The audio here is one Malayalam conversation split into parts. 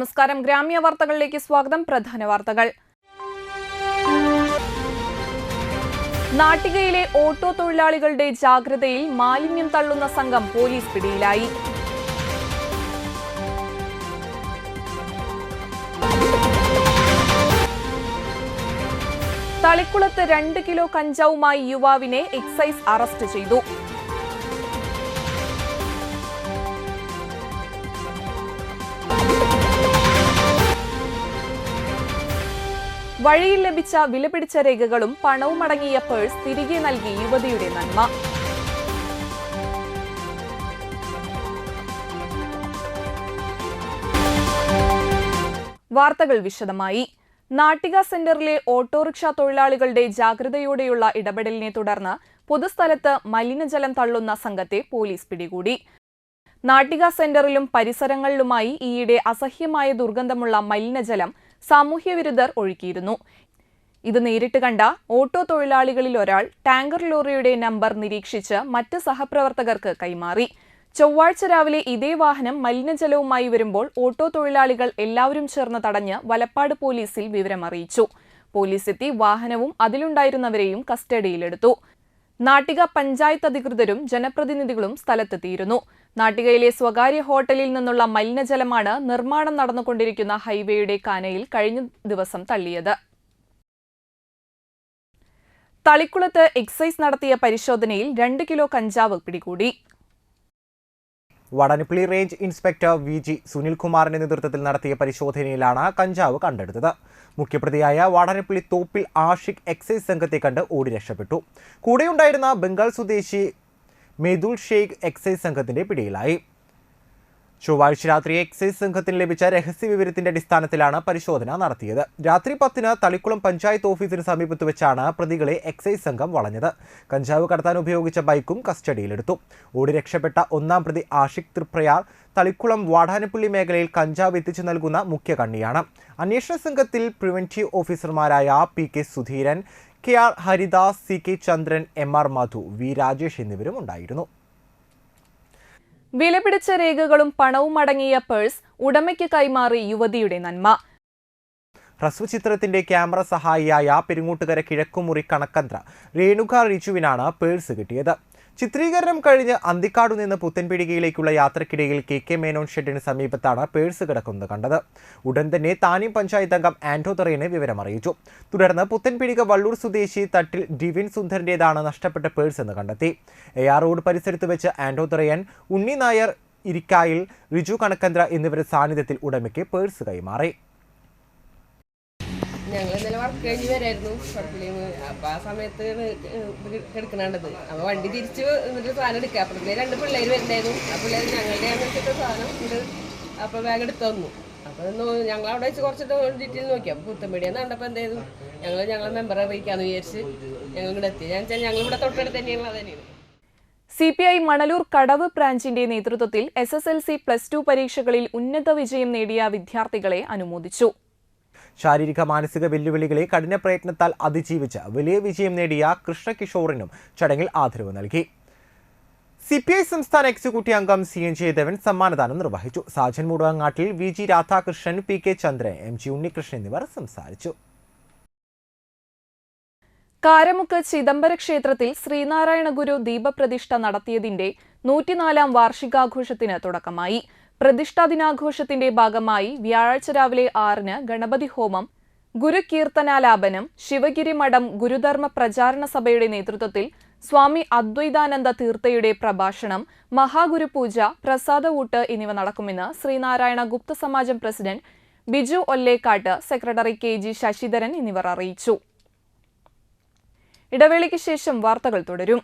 നമസ്കാരം. ഗ്രാമീയ വാർത്തകളിലേക്ക് സ്വാഗതം. പ്രധാന വാർത്തകൾ. നാട്ടികയിലെ ഓട്ടോ തൊഴിലാളികളുടെ ജാഗ്രതയിൽ മാലിന്യം തള്ളുന്ന സംഘം പോലീസ് പിടിയിലായി. തളിക്കുളത്ത് 2 കിലോ കഞ്ചാവുമായി യുവാവിനെ എക്സൈസ് അറസ്റ്റ് ചെയ്തു. വഴിയിൽ ലഭിച്ച വിലപിടിച്ച രേഖകളും പണവും അടങ്ങിയ പേഴ്സ് തിരികെ നൽകി യുവതിയുടെ നന്മ. വാർത്തകൾ വിശദമായി. നാട്ടിക സെന്ററിലെ ഓട്ടോറിക്ഷ തൊഴിലാളികളുടെ ജാഗ്രതയോടെയുള്ള ഇടപെടലിനെ തുടർന്ന് പൊതുസ്ഥലത്ത് മലിനജലം തള്ളുന്ന സംഘത്തെ പോലീസ് പിടികൂടി. നാട്ടിക സെന്ററിലും പരിസരങ്ങളിലുമായി ഈയിടെ അസഹ്യമായ ദുർഗന്ധമുള്ള മലിനജലം സാമൂഹ്യവിരുദ്ധർ ഒഴുക്കിയിരുന്നു. ഇത് നേരിട്ട് കണ്ട ഓട്ടോ തൊഴിലാളികളിൽ ഒരാൾ ടാങ്കർ ലോറിയുടെ നമ്പർ നിരീക്ഷിച്ച് മറ്റ് സഹപ്രവർത്തകർക്ക് കൈമാറി. ചൊവ്വാഴ്ച രാവിലെ ഇതേ വാഹനം മലിനജലവുമായി വരുമ്പോൾ ഓട്ടോ തൊഴിലാളികൾ എല്ലാവരും ചേർന്ന് തടഞ്ഞ് വലപ്പാട് പോലീസിൽ വിവരമറിയിച്ചു. പോലീസ് എത്തി വാഹനവും അതിലുണ്ടായിരുന്നവരെയും കസ്റ്റഡിയിലെടുത്തു. നാട്ടിക പഞ്ചായത്ത് അധികൃതരും ജനപ്രതിനിധികളും സ്ഥലത്തെത്തിയിരുന്നു. നാട്ടികയിലെ സ്വകാര്യ ഹോട്ടലിൽ നിന്നുള്ള മലിനജലമാണ് നിർമ്മാണം നടന്നുകൊണ്ടിരിക്കുന്ന ഹൈവേയുടെ കാനയിൽ കഴിഞ്ഞ ദിവസം തള്ളിയത്. തളിക്കുളത്ത് എക്സൈസ് നടത്തിയ പരിശോധനയിൽ 2 കിലോ കഞ്ചാവ് പിടികൂടി. വടനപ്പള്ളി റേഞ്ച് ഇൻസ്പെക്ടർ VG സുനിൽകുമാറിന്റെ നേതൃത്വത്തിൽ നടത്തിയ പരിശോധനയിലാണ് കഞ്ചാവ് കണ്ടെടുത്തത്. മുഖ്യപ്രതിയായ വടനപ്പള്ളി തോപ്പിൽ ആഷിഖ് എക്സൈസ് സംഘത്തെ കണ്ട് ഓടി രക്ഷപ്പെട്ടു. കൂടെയുണ്ടായിരുന്ന ബംഗാൾ സ്വദേശി മെദുൽ ഷെയ്ഖ് എക്സൈസ് സംഘത്തിന്റെ പിടിയിലായി. ചൊവ്വാഴ്ച രാത്രി എക്സൈസ് സംഘത്തിന് ലഭിച്ച രഹസ്യ വിവരത്തിന്റെ അടിസ്ഥാനത്തിലാണ് പരിശോധന നടത്തിയത്. രാത്രി 10-ന് തളിക്കുളം പഞ്ചായത്ത് ഓഫീസിന് സമീപത്ത് വെച്ചാണ് പ്രതികളെ എക്സൈസ് സംഘം വളഞ്ഞത്. കഞ്ചാവ് കടത്താൻ ഉപയോഗിച്ച ബൈക്കും കസ്റ്റഡിയിലെടുത്തു. ഓടി രക്ഷപ്പെട്ട 1-ാം പ്രതി ആഷിഖ് തൃപ്രയാർ തളിക്കുളം വാടാനപ്പള്ളി മേഖലയിൽ കഞ്ചാവ് എത്തിച്ചു നൽകുന്ന മുഖ്യ കണ്ണിയാണ്. അന്വേഷണ സംഘത്തിൽ പ്രിവന്റീവ് ഓഫീസർമാരായ PK Sudheeran, KR Haridas, CK ചന്ദ്രൻ, MR മധു, V രാജേഷ് എന്നിവരും ഉണ്ടായിരുന്നു. വിലപിടിച്ച രേഖകളും പണവും അടങ്ങിയ പേഴ്സ് ഉടമയ്ക്ക് കൈമാറി യുവതിയുടെ നന്മ. ഹ്രസ്വചിത്രത്തിന്റെ ക്യാമറ സഹായിയായ പെരുങ്ങോട്ടുകര കിഴക്കുമുറി കണക്കന്ത്ര രേണുക റിജുവിനാണ് പേഴ്സ് കിട്ടിയത്. ചിത്രീകരണം കഴിഞ്ഞ് അന്തിക്കാടു നിന്ന് പുത്തൻപീടികയിലേക്കുള്ള യാത്രക്കിടയിൽ KK മേനോൻ ഷെഡിന് സമീപത്താണ് പേഴ്സ് കിടക്കുന്നത് കണ്ടത്. ഉടൻ തന്നെ താന്യം പഞ്ചായത്ത് അംഗം ആന്റോ തറയനെ വിവരമറിയിച്ചു. തുടർന്ന് പുത്തൻപീടിക വള്ളൂർ സ്വദേശി തട്ടിൽ ഡിവിൻ സുന്ദറിന്റേതാണ് നഷ്ടപ്പെട്ട പേഴ്സ് എന്ന് കണ്ടെത്തി. AR റോഡ് പരിസരത്ത് വെച്ച് ആന്റോ തറയൻ, ഉണ്ണി നായർ ഇരിക്കായിൽ, റിജു കണക്കന്ത്ര എന്നിവരുടെ സാന്നിധ്യത്തിൽ ഉടമയ്ക്ക് പേഴ്സ് കൈമാറി. ഞങ്ങൾ ഇന്നലെ വർക്ക് കഴിഞ്ഞ് വരായിരുന്നു വർക്കിൽ. അപ്പോൾ ആ സമയത്ത് എടുക്കണത് അപ്പോൾ വണ്ടി തിരിച്ച് എന്നിട്ട് സാധനം എടുക്കുക. അപ്പോഴത്തേക്ക് 2 പിള്ളേർ വരുന്നുണ്ടായിരുന്നു. ആ പിള്ളേർ ഞങ്ങളുടെ അങ്ങനത്തെ സാധനം ഇത് അപ്പോൾ ബാഗ് എടുത്ത് തന്നു. അപ്പോൾ ഞങ്ങൾ അവിടെ വെച്ച് കുറച്ചിട്ട് ഡീറ്റെയിൽ നോക്കി. അപ്പോൾ പുത്തമ്പടിയെന്ന് കണ്ടപ്പോൾ എന്ത് ചെയ്തു, ഞങ്ങളെ മെമ്പറെ അറിയിക്കാമെന്ന് വിചാരിച്ച് ഞങ്ങൾ ഇവിടെ എത്തി. ഞാൻ വെച്ചാൽ ഞങ്ങളിവിടെ തൊട്ടടുത്ത് തന്നെയാണ്. അത് തന്നെയാണ്. CPI മണലൂർ കടവ് ബ്രാഞ്ചിന്റെ നേതൃത്വത്തിൽ SSLC +2 പരീക്ഷകളിൽ ഉന്നത വിജയം നേടിയ വിദ്യാർത്ഥികളെ അനുമോദിച്ചു. ശാരീരിക മാനസിക വെല്ലുവിളികളെ കഠിന പ്രയത്നത്താൽ അതിജീവിച്ച് വലിയ വിജയം നേടിയ കൃഷ്ണകിഷോറിനും ചടങ്ങിൽ ആദരവ് നൽകി. CPI സംസ്ഥാന എക്സിക്യൂട്ടീവ് അംഗം CN ജയദേവൻ സമ്മാനദാനം നിർവഹിച്ചു. സാജൻ മുടങ്ങാട്ടിൽ VG രാധാകൃഷ്ണൻ, PK ചന്ദ്രൻ, MG ഉണ്ണികൃഷ്ണൻ എന്നിവർ സംസാരിച്ചു. കാരമുക്ക് ചിദംബര ക്ഷേത്രത്തിൽ ശ്രീനാരായണ ഗുരു ദീപപ്രതിഷ്ഠ നടത്തിയതിന്റെ 104-ാം വാർഷികാഘോഷത്തിന് തുടക്കമായി. പ്രതിഷ്ഠാ ദിനാഘോഷത്തിന്റെ ഭാഗമായി വ്യാഴാഴ്ച രാവിലെ 6-ന് ഗണപതി ഹോമം, ഗുരുകീർത്തനാലാപനം, ശിവഗിരി മഠം ഗുരുധർമ്മ പ്രചാരണ സഭയുടെ നേതൃത്വത്തിൽ സ്വാമി അദ്വൈതാനന്ദ തീർത്ഥയുടെ പ്രഭാഷണം, മഹാഗുരുപൂജ, പ്രസാദവൂട്ട് എന്നിവ നടക്കുമെന്ന് Sreenarayana Gupta Samajam president Biju Ollekkatt, secretary KG Sasidharan എന്നിവർ അറിയിച്ചു. ഇടവേളയ്ക്ക് ശേഷം വാർത്തകൾ തുടരും.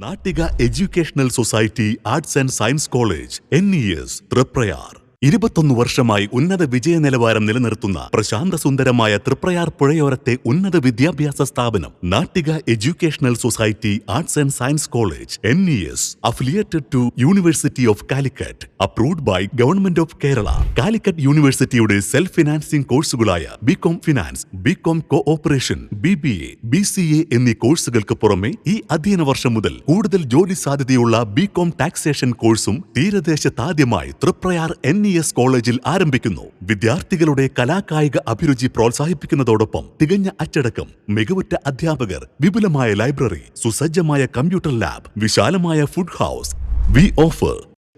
Nattika educational society arts and science college NES Triprayar 21 വർഷമായി ഉന്നത വിജയ നിലവാരം നിലനിർത്തുന്ന പ്രശാന്തസുന്ദരമായ തൃപ്രയാർ പുഴയോരത്തെ ഉന്നത വിദ്യാഭ്യാസ സ്ഥാപനം Nattika educational society arts and science college NES affiliated to University of Calicut, approved by Government of Kerala. Calicut യൂണിവേഴ്സിറ്റിയുടെ സെൽഫ് ഫിനാൻസിംഗ് കോഴ്സുകളായ BCom finance, BCom cooperation, BBA, BCA എന്നീ കോഴ്സുകൾക്ക് പുറമെ ഈ അധ്യയന വർഷം മുതൽ കൂടുതൽ ജോലി സാധ്യതയുള്ള BCom ടാക്സേഷൻ കോഴ്സും തീരദേശത്താദ്യമായി തൃപ്രയാർ NES കോളേജിൽ ആരംഭിക്കുന്നു. വിദ്യാർത്ഥികളുടെ കലാകായിക അഭിരുചി പ്രോത്സാഹിപ്പിക്കുന്നതോടൊപ്പം തികഞ്ഞ അച്ചടക്കം, മികവുറ്റ അധ്യാപകർ, വിപുലമായ ലൈബ്രറി, സുസജ്ജമായ കമ്പ്യൂട്ടർ ലാബ്, വിശാലമായ food house. We offer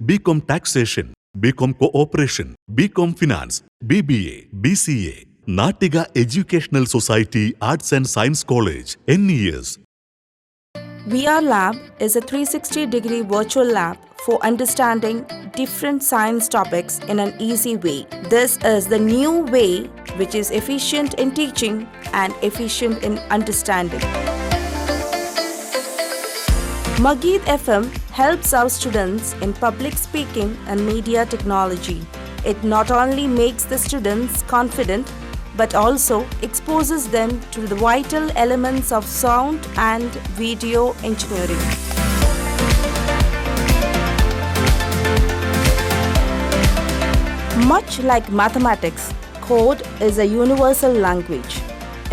BCom taxation, BCom cooperation, BCom finance, BBA, BCA. Nattika educational society arts and science college NES. VR Lab is a 360-degree virtual lab for understanding different science topics in an easy way. This is the new way which is efficient in teaching and efficient in understanding. Magid FM helps our students in public speaking and media technology. It not only makes the students confident but also exposes them to the vital elements of sound and video engineering. Much like mathematics, code is a universal language.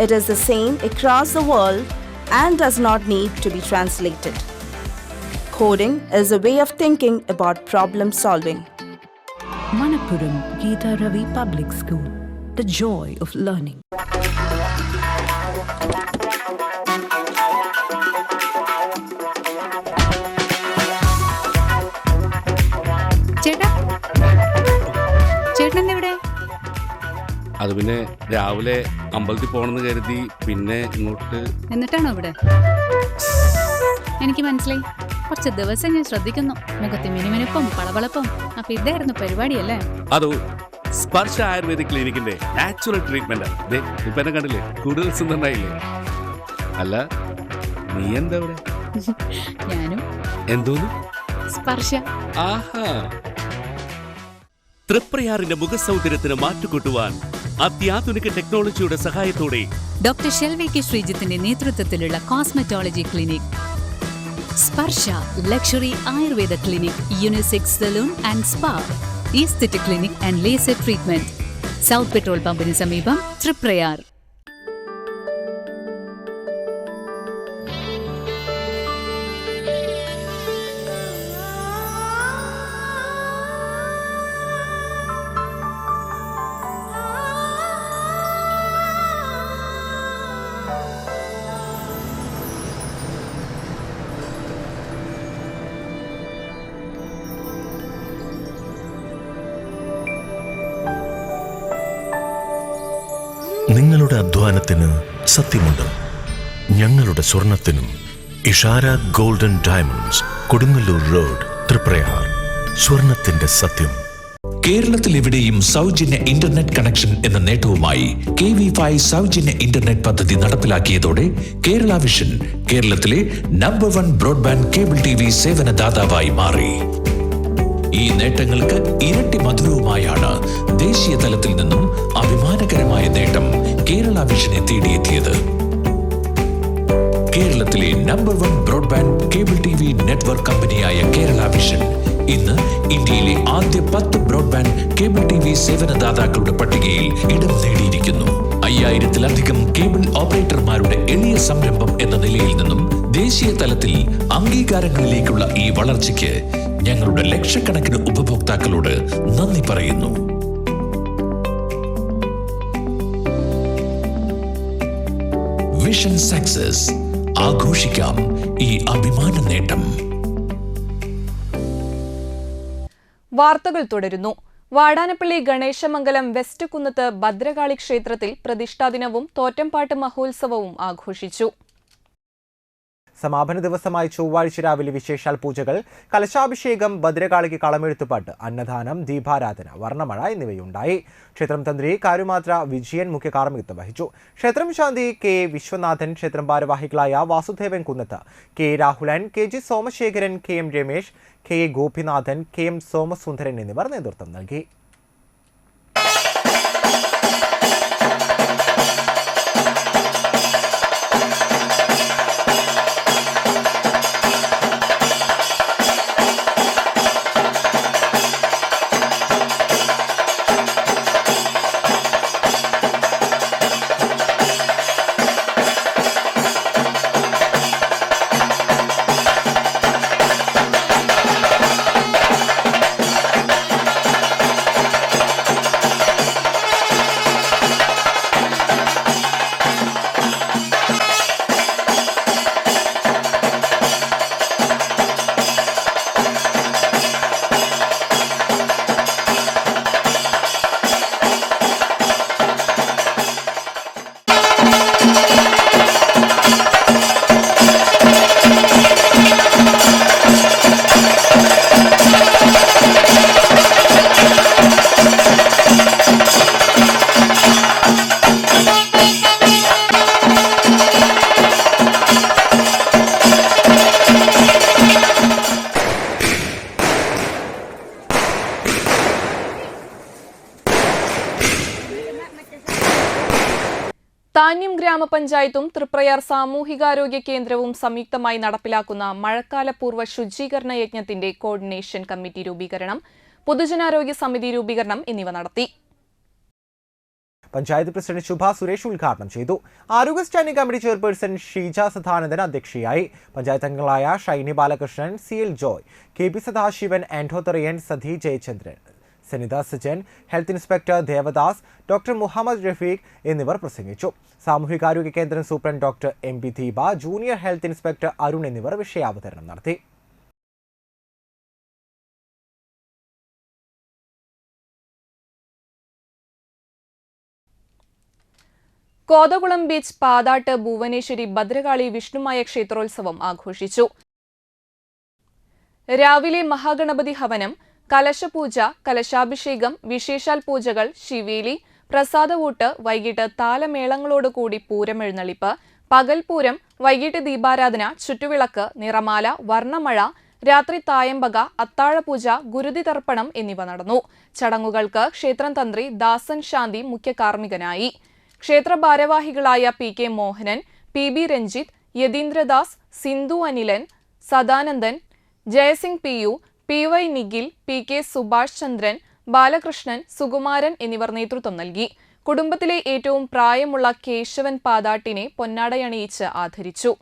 It is the same across the world and does not need to be translated. Coding is a way of thinking about problem solving. Manappuram Geeta Ravi Public School, the joy of learning. ചേട്ടാ, ചേട്ടൻ എവിടെ? അത് പിന്നെ രാവിലെ അമ്പലത്തിൽ പോകണമെന്ന് കരുതി പിന്നെ ഇങ്ങോട്ട്. എന്നിട്ടാണോ ഇവിടെ? എനിക്ക് മനസ്സിലായി. കുറച്ച് ദിവസം ഞാൻ ശ്രദ്ധിക്കുന്നു. മുഖത്ത് മിനുമിനുപ്പും പളവളപ്പും. അപ്പൊ ഇതായിരുന്നു പരിപാടിയല്ലേ? അതോ സ്പർശ ആയുർവേദിക് ക്ലിനിക്കിന്റെ നാച്ചുറൽ ട്രീറ്റ്മെന്റ്. ഇപ്പൊ എന്നെ കണ്ടില്ലേ, കൂടുതൽ സുന്ദരനായില്ലേ? അല്ല, നീ എന്താ ഇവിടെ? ഞാനും എന്തോന്നു സ്പർശ. ആഹാ. തൃപ്രയാറിന്റെ മുഖസൗന്ദര്യത്തിന് മാറ്റുകൂട്ടുവാൻ അത്യാധുനിക ടെക്നോളജിയുടെ സഹായത്തോടെ ഡോക്ടർ ഷെൽവി കെ ശ്രീജിത്തിന്റെ നേതൃത്വത്തിലുള്ള cosmetology clinic Sparsha luxury Ayurveda clinic, unisex salon and spa, aesthetic clinic and laser treatment, south petrol പമ്പിന് സമീപം, തൃപ്രയാർ. നിങ്ങളുടെ അധ്വാനത്തിന് സത്യമുണ്ട്. ഞങ്ങളുടെ സ്വർണത്തിനും. Ishara golden diamonds, Kodungallur road, Triprayar. സ്വർണത്തിന്റെ സത്യം. കേരളത്തിൽ എവിടെയും സൗജന്യ ഇന്റർനെറ്റ് കണക്ഷൻ എന്ന നേട്ടവുമായി KV5 സൗജന്യ ഇന്റർനെറ്റ് പദ്ധതി നടപ്പിലാക്കിയതോടെ കേരള വിഷൻ കേരളത്തിലെ നമ്പർ 1 ബ്രോഡ്ബാൻഡ് കേബിൾ TV സേവനദാതാവായി മാറി. ഈ നേട്ടങ്ങൾക്ക് ഇരട്ടി മധുരവുമായാണ് ദേശീയ തലത്തിൽ നിന്നും അഭിമാനകരമായ നേട്ടം കേരള വിഷനെ തേടിയെത്തിയത്. കേരളത്തിലെ number 1 broadband cable TV network കമ്പനിയായ കേരള വിഷൻ ഇന്ന് ഇന്ത്യയിലെ ആദ്യ 10 ബ്രോഡ്ബാൻഡ് കേബിൾ TV സേവനദാതാക്കളുടെ പട്ടികയിൽ ഇടം നേടിയിരിക്കുന്നു. 5000-ലധികം കേബിൾ ഓപ്പറേറ്റർമാരുടെ എളിയ സംരംഭം എന്ന നിലയിൽ നിന്നും ദേശീയ തലത്തിൽ അംഗീകാരങ്ങളിലേക്കുള്ള ഈ വളർച്ചയ്ക്ക് ഞങ്ങളുടെ ലക്ഷക്കണക്കിന് ഉപഭോക്താക്കളോട് നന്ദി പറയുന്നു. Vision success. ആഘോഷിക്കാം ഈ അഭിമാന നേട്ടം. വാർത്തകൾ തുടരുന്നു. വാടാനപ്പള്ളി ഗണേശമംഗലം വെസ്റ്റ് കുന്നത്ത് ഭദ്രകാളി ക്ഷേത്രത്തിൽ പ്രതിഷ്ഠാദിനവും തോറ്റംപാട്ട് മഹോത്സവവും ആഘോഷിച്ചു. സമാപന ദിവസമായി ചൊവ്വാഴ്ച രാവിലെ വിശേഷാൽ പൂജകൾ, കലശാഭിഷേകം, ഭദ്രകാളിക്ക് കളമെഴുത്തുപാട്ട്, അന്നദാനം, ദീപാരാധന, വർണ്ണമഴ എന്നിവയുണ്ടായി. ക്ഷേത്രം തന്ത്രി കാരുമാത്ര വിജയൻ മുഖ്യ കാർമ്മികത്വം വഹിച്ചു. ക്ഷേത്രം ശാന്തി കെ വിശ്വനാഥൻ, ക്ഷേത്രം ഭാരവാഹികളായ Vasudevan Kunnath, K Rahulan, K G Somasekharan, K M Ramesh, K A Gopinathan, K M Somasundaran എന്നിവർ നേതൃത്വം നൽകി. താന്യം ഗ്രാമപഞ്ചായത്തും തൃപ്രയാർ സാമൂഹികാരോഗ്യ കേന്ദ്രവും സംയുക്തമായി നടപ്പിലാക്കുന്ന മഴക്കാലപൂർവ്വ ശുചീകരണ യജ്ഞത്തിന്റെ കോർഡിനേഷൻ കമ്മിറ്റി രൂപീകരണം, പൊതുജനാരോഗ്യ സമിതി രൂപീകരണം എന്നിവ നടത്തി. പഞ്ചായത്ത് പ്രസിഡന്റ് ശുഭ സുരേഷ് ഉദ്ഘാടനം ചെയ്തു. ആരോഗ്യ standing committee chairperson Sheeja Sadanandan അധ്യക്ഷയായി. പഞ്ചായത്ത് അംഗങ്ങളായ Shiny Balakrishnan, C L Joy, K P Sadasivan, ആൻഡോത്തറിയൻ, Sadhi Jayachandran, Sanitha Sajan, health inspector Devadas, doctor Muhammed Rafeeq എന്നിവർ പ്രസംഗിച്ചു. സാമൂഹികാരോഗ്യ കേന്ദ്രം superintendent doctor M P Deepa, junior health inspector Arun എന്നിവർ വിഷയാവതരണം നടത്തി. കോതകുളം ബീച്ച് പാതാട്ട് ഭുവനേശ്വരി ഭദ്രകാളി വിഷ്ണുമായ ക്ഷേത്രോത്സവം ആഘോഷിച്ചു. രാവിലെ മഹാഗണപതി ഹവനം, കലശപൂജ, കലശാഭിഷേകം, വിശേഷാൽ പൂജകൾ, ശിവേലി, പ്രസാദവൂട്ട്, വൈകിട്ട് താലമേളങ്ങളോടുകൂടി പൂരമെഴുന്നള്ളിപ്പ്, പകൽപൂരം, വൈകിട്ട് ദീപാരാധന, ചുറ്റുവിളക്ക്, നിറമാല, വർണ്ണമഴ, രാത്രി തായമ്പക, അത്താഴപൂജ, ഗുരുതി തർപ്പണം എന്നിവ നടന്നു. ചടങ്ങുകൾക്ക് ക്ഷേത്രം തന്ത്രി ദാസൻ ശാന്തി മുഖ്യ കാർമ്മികനായി. ക്ഷേത്ര ഭാരവാഹികളായ P K Mohanan, P B Ranjith, Yatheendradas, Sindhu Anilan, Sadanandan, Jayasing P U, P Y Nikhil, P K Subhash Chandran, Balakrishnan, Sukumaran എന്നിവർ നേതൃത്വം നൽകി. കുടുംബത്തിലെ ഏറ്റവും പ്രായമുള്ള കേശവൻ പാതാട്ടിനെ പൊന്നാടയണിയിച്ച് ആദരിച്ചു.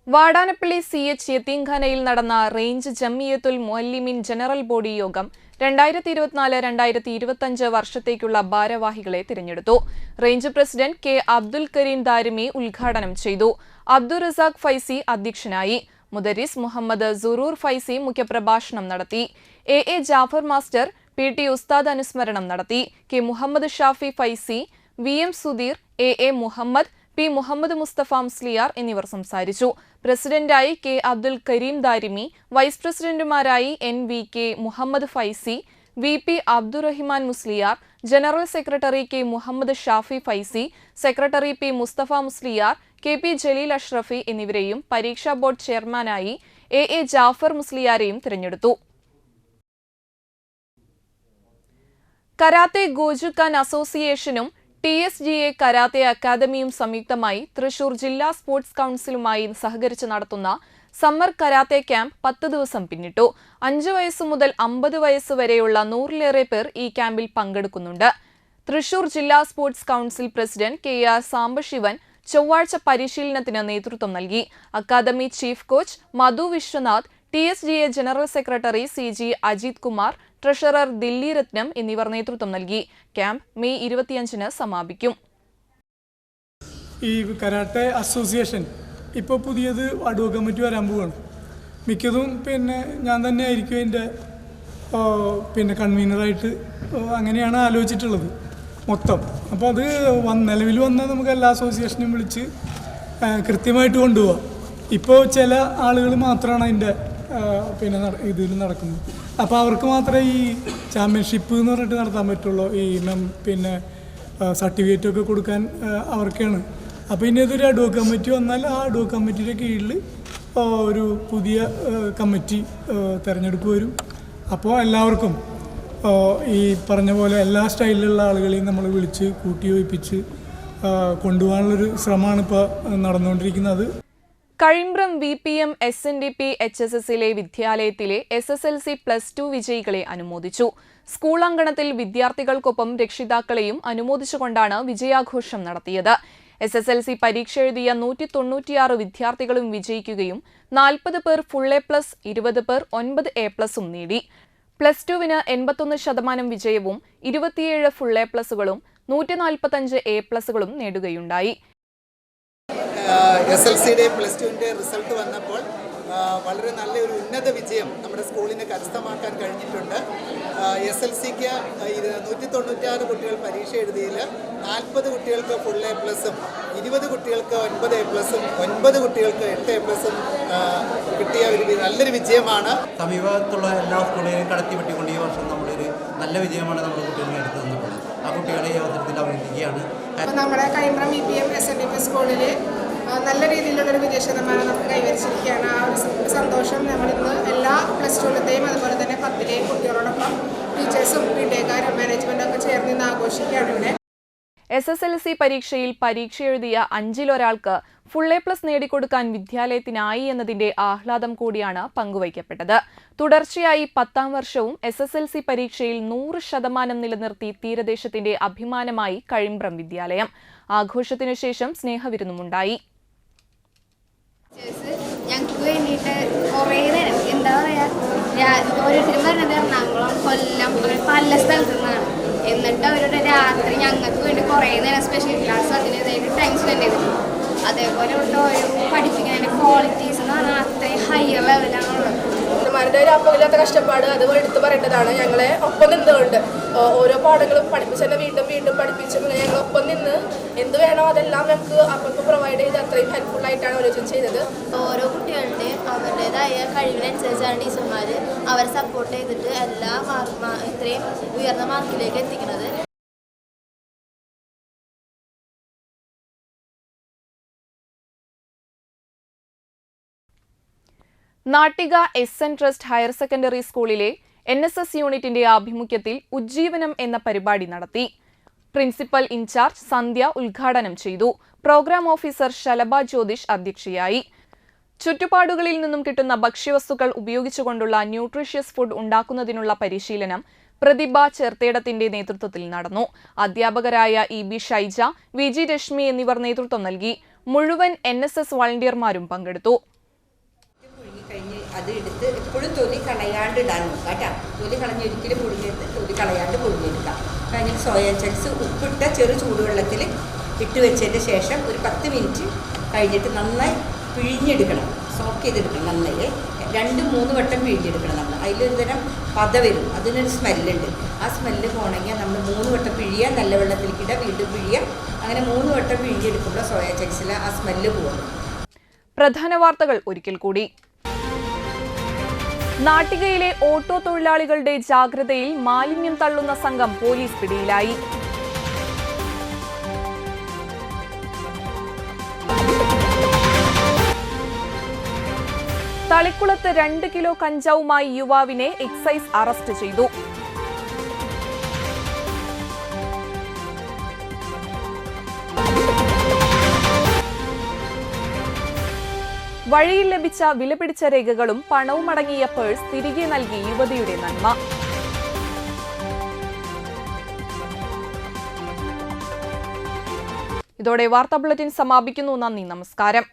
വാടാനപ്പള്ളി KICH യത്തീംഖാനയിൽ നടന്ന range Jamiyyathul Muallimeen general body യോഗം 2024-2025 വർഷത്തേക്കുള്ള ഭാരവാഹികളെ തിരഞ്ഞെടുത്തു. Range president K. Abdul Kareem Darimi ഉദ്ഘാടനം ചെയ്തു. അബ്ദുൾ റസാഖ് ഫൈസി അധ്യക്ഷനായി. മുദരിസ് മുഹമ്മദ് സുറൂർ ഫൈസി മുഖ്യപ്രഭാഷണം നടത്തി. A. ജാഫർ മാസ്റ്റർ PT ഉസ്താദ് അനുസ്മരണം നടത്തി. K. Muhammad Shafi Faizy, VM Sudheer, A. Muhammad, P. Muhammad Mustafa Musliyar എന്നിവർ സംസാരിച്ചു. പ്രസിഡന്റായി K. അബ്ദുൽ കരീം ദാരിമി, വൈസ് പ്രസിഡന്റുമാരായി NVK Muhammad Faizy, VP Abdurahiman Musliyar, general secretary K. Muhammad Shafi Faizy, secretary P. Musthafa Musliyar, KP Jaleel Ashrafi എന്നിവരെയും പരീക്ഷാ ബോർഡ് ചെയർമാനായി A. ജാഫർ മുസ്ലിയാരെയും തിരഞ്ഞെടുത്തു. കരാത്തെ ഗോജുക്കാൻ അസോസിയേഷനും TSGA കരാത്തെ അക്കാദമിയും സംയുക്തമായി തൃശൂർ ജില്ലാ സ്പോർട്സ് കൌൺസിലുമായി സഹകരിച്ച് നടത്തുന്ന സമ്മർ കരാത്തെ ക്യാമ്പ് 10 ദിവസം പിന്നിട്ടു. 5 വയസ്സ് മുതൽ 50 വയസ്സ് വരെയുള്ള 100-ലേറെ പേർ ഈ ക്യാമ്പിൽ പങ്കെടുക്കുന്നുണ്ട്. തൃശൂർ ജില്ലാ sports council president KR Sambasivan ചൊവ്വാഴ്ച പരിശീലനത്തിന് നേതൃത്വം നൽകി. Academy chief coach Madhu Viswanath, TSGA general secretary CG Ajith Kumar, treasurer Dilli Rathnam എന്നിവർ നേതൃത്വം നൽകി. ക്യാമ്പ് മെയ് 25-ന് സമാപിക്കും. ഈ കരാട്ടെ അസോസിയേഷൻ ഇപ്പോൾ പുതിയത് അഡ്വ കമ്മിറ്റി വരാൻ പോവുകയാണ്. മിക്കതും ഞാൻ തന്നെ ആയിരിക്കും അതിൻ്റെ കൺവീനറായിട്ട് അങ്ങനെയാണ് ആലോചിച്ചിട്ടുള്ളത് മൊത്തം. അപ്പോൾ അത് നിലവിൽ വന്നാൽ നമുക്ക് എല്ലാ അസോസിയേഷനും വിളിച്ച് കൃത്യമായിട്ട് കൊണ്ടുപോകാം. ഇപ്പോൾ ചില ആളുകൾ മാത്രമാണ് അതിൻ്റെ ഇതിൽ നടക്കുന്നത്. അപ്പോൾ അവർക്ക് മാത്രമേ ഈ ചാമ്പ്യൻഷിപ്പ് എന്ന് പറഞ്ഞിട്ട് നടത്താൻ പറ്റുള്ളൂ. ഈ സർട്ടിഫിക്കറ്റൊക്കെ കൊടുക്കാൻ അവർക്കാണ്. അപ്പോൾ ഇനി ഇതൊരു അഡ്വ കമ്മിറ്റി വന്നാൽ ആ അഡ്വ കമ്മിറ്റിയുടെ കീഴിൽ ഒരു പുതിയ കമ്മിറ്റി തിരഞ്ഞെടുപ്പ് വരും. അപ്പോൾ എല്ലാവർക്കും ഈ പറഞ്ഞ പോലെ എല്ലാ സ്റ്റൈലിലുള്ള ആളുകളെയും നമ്മൾ വിളിച്ച് കൂട്ടിയോജിപ്പിച്ച് കൊണ്ടുപോകാനുള്ളൊരു ശ്രമമാണ് ഇപ്പോൾ നടന്നുകൊണ്ടിരിക്കുന്നത്. കഴിമ്പ്രം VPM SNDP HSSലെ വിദ്യാലയത്തിലെ SSLC +2 വിജയികളെ അനുമോദിച്ചു. സ്കൂൾ അങ്കണത്തിൽ വിദ്യാർത്ഥികൾക്കൊപ്പം രക്ഷിതാക്കളെയും അനുമോദിച്ചുകൊണ്ടാണ് വിജയാഘോഷം നടത്തിയത്. SSLC പരീക്ഷ എഴുതിയ 196 വിദ്യാർത്ഥികളും വിജയിക്കുകയും 40 പേർ ഫുൾ A+, 20 പേർ 9 A+ഉം നേടി. +2-ന് 81% വിജയവും 27 ഫുൾ A+കളും 145 A+കളും നേടുകയുണ്ടായി. SLCയുടെ +2ൻ്റെ റിസൾട്ട് വന്നപ്പോൾ വളരെ നല്ലൊരു ഉന്നത വിജയം നമ്മുടെ സ്കൂളിന് കരസ്ഥമാക്കാൻ കഴിഞ്ഞിട്ടുണ്ട്. SLCക്ക് 196 കുട്ടികൾ പരീക്ഷ എഴുതിയതിൽ 40 കുട്ടികൾക്ക് ഫുൾ A+ഉം 20 കുട്ടികൾക്ക് 9 A+ഉം 9 കുട്ടികൾക്ക് 8 A+ഉം കിട്ടിയ ഒരു നല്ലൊരു വിജയമാണ്. സമീപത്തുള്ള എല്ലാ സ്കൂളുകളെയും കടത്തി വെട്ടിക്കൊണ്ട് ഈ വർഷം നമ്മളൊരു നല്ല വിജയമാണ് നമ്മുടെ കുട്ടികളെ എടുത്തു തന്നിട്ടുള്ളത്. ആ കുട്ടികളെ ഈ അവസരത്തിൽ അഭിനന്ദിക്കുകയാണ്. നമ്മുടെ കഴിമ്പ്രം VPM SNDP സ്കൂളിൽ നല്ല രീതിയിലുള്ളൊരു വിജയശതമാനം നമുക്ക് കൈവരിച്ചിരിക്കുകയാണ്. ആ ഒരു സന്തോഷം നമ്മളിന്ന് എല്ലാ +2-ലെയും അതുപോലെ തന്നെ 10-ലെയും കുട്ടികളോടൊപ്പം ടീച്ചേഴ്സും വീട്ടുകാരും മാനേജ്മെൻറ്റും ഒക്കെ ചേർന്ന് ഇന്ന് ആഘോഷിക്കുകയാണ് ഇവിടെ. SSLC പരീക്ഷയിൽ പരീക്ഷ എഴുതിയ 5-ൽ-ഒരാൾക്ക് ഫുൾ A+ നേടിക്കൊടുക്കാൻ വിദ്യാലയത്തിനായി എന്നതിന്റെ ആഹ്ലാദം കൂടിയാണ് പങ്കുവയ്ക്കപ്പെട്ടത്. തുടർച്ചയായി 10ാം വർഷവും SSLC പരീക്ഷയിൽ 100% നിലനിർത്തി തീരദേശത്തിന്റെ അഭിമാനമായി കഴിമ്പ്രം വിദ്യാലയം. ആഘോഷത്തിനു ശേഷം സ്നേഹവിരുന്നുമുണ്ടായി. ഞങ്ങൾക്ക് വേണ്ടിയിട്ട് കുറേ നേരം എന്താ പറയുക, ഓരോരുത്തരും പറഞ്ഞത് എറണാകുളം, കൊല്ലം, പല സ്ഥലത്തു നിന്നാണ്. എന്നിട്ട് അവരുടെ രാത്രി ഞങ്ങൾക്ക് വേണ്ടി കുറേ നേരം സ്പെഷ്യൽ ക്ലാസ് അതിൻ്റെതായിട്ട് ടൈം സ്പെൻഡ് ചെയ്തിട്ടുണ്ട്. അതേപോലെ ഇവിടെ ഓരോ പഠിപ്പിക്കുന്നതിൻ്റെ ക്വാളിറ്റീസ് എന്ന് പറഞ്ഞാൽ അത്രയും ഹയർ ലെവലാണുള്ളത്. മാരുടെ ഒരു അപ്പമില്ലാത്ത കഷ്ടപ്പാട് അത് എടുത്തു പറയേണ്ടതാണ്. ഞങ്ങളെ ഒപ്പം നിന്നുകൊണ്ട് ഓരോ പാഠങ്ങളും പഠിപ്പിച്ച് തന്നെ വീണ്ടും വീണ്ടും പഠിപ്പിച്ച് ഞങ്ങളൊപ്പം നിന്ന് എന്ത് വേണോ അതെല്ലാം ഞങ്ങൾക്ക് അപ്പം പ്രൊവൈഡ് ചെയ്ത് അത്രയും ഹെൽപ്ഫുൾ ആയിട്ടാണ് ഓരോ ചെയ്തത്. ഓരോ കുട്ടികളുടെയും അവരുടേതായ കഴിവിനനുസരിച്ചാണ് ടീച്ചർമാർ അവരെ സപ്പോർട്ട് ചെയ്തിട്ട് എല്ലാ ഇത്രയും ഉയർന്ന മാർക്കിലേക്ക് എത്തിക്കുന്നത്. Nattika SN trust higher secondary സ്കൂളിലെ NSS യൂണിറ്റിന്റെ ആഭിമുഖ്യത്തിൽ ഉജ്ജീവനം എന്ന പരിപാടി നടത്തി. പ്രിൻസിപ്പൽ ഇൻചാർജ് സന്ധ്യ ഉദ്ഘാടനം ചെയ്തു. പ്രോഗ്രാം ഓഫീസർ ശലഭ ജ്യോതിഷ് അധ്യക്ഷയായി. ചുറ്റുപാടുകളിൽ നിന്നും കിട്ടുന്ന ഭക്ഷ്യവസ്തുക്കൾ ഉപയോഗിച്ചുകൊണ്ടുള്ള ന്യൂട്രീഷ്യസ് ഫുഡ് ഉണ്ടാക്കുന്നതിനുള്ള പരിശീലനം പ്രതിഭ ചെർത്തേടത്തിന്റെ നേതൃത്വത്തിൽ നടന്നു. അധ്യാപകരായ EB ഷൈജ, VG രശ്മി എന്നിവർ നേതൃത്വം നൽകി. മുഴുവൻ NSS വളണ്ടിയർമാരും പങ്കെടുത്തു. അത് എടുത്ത് എപ്പോഴും തൊലി കളയാണ്ട് ഇടാൻ നോക്കുക കേട്ടോ. തൊലി കളഞ്ഞ് ഒരിക്കലും പുഴുങ്ങിയെടുത്ത് തൊലി കളയാണ്ട് പുഴുങ്ങിയെടുക്കാം. കഴിഞ്ഞിട്ട് സോയാ ചങ്ക്സ് ഉപ്പിട്ട ചെറു ചൂടുവെള്ളത്തിൽ ഇട്ട് വെച്ചതിന് ശേഷം ഒരു 10 മിനിറ്റ് കഴിഞ്ഞിട്ട് നന്നായി പിഴിഞ്ഞെടുക്കണം, സോക്ക് ചെയ്തെടുക്കണം. നന്നായി 2-3 വട്ടം പിഴിഞ്ഞെടുക്കണം നമ്മൾ. അതിലൊരു തരം പത വരും, അതിനൊരു സ്മെല്ലുണ്ട്. ആ സ്മെല്ല് പോകണമെങ്കിൽ നമ്മൾ 3 വട്ടം പിഴിയുക, നല്ല വെള്ളത്തിലേക്കിടുക, വീണ്ടും പിഴിയുക. അങ്ങനെ 3 വട്ടം പിഴിഞ്ഞെടുക്കുമ്പോൾ സോയാ ചങ്ക്സിൽ ആ സ്മെല്ല് പോകും. പ്രധാന വാർത്തകൾ ഒരിക്കൽ കൂടി. നാട്ടികയിലെ ഓട്ടോ തൊഴിലാളികളുടെ ജാഗ്രതയിൽ മാലിന്യം തള്ളുന്ന സംഘം പോലീസ് പിടിയിലായി. തളിക്കുളത്ത് 2 കിലോ കഞ്ചാവുമായി യുവാവിനെ എക്സൈസ് അറസ്റ്റ് ചെയ്തു. വഴിയിൽ ലഭിച്ച വിലപിടിച്ച രേഖകളും പണവും അടങ്ങിയ പേഴ്സ് തിരികെ നൽകി യുവതിയുടെ നന്മ. ഇതോടെ വാർത്താ ബുള്ളറ്റിൻ സമാപിക്കുന്നു. നന്ദി, നമസ്കാരം.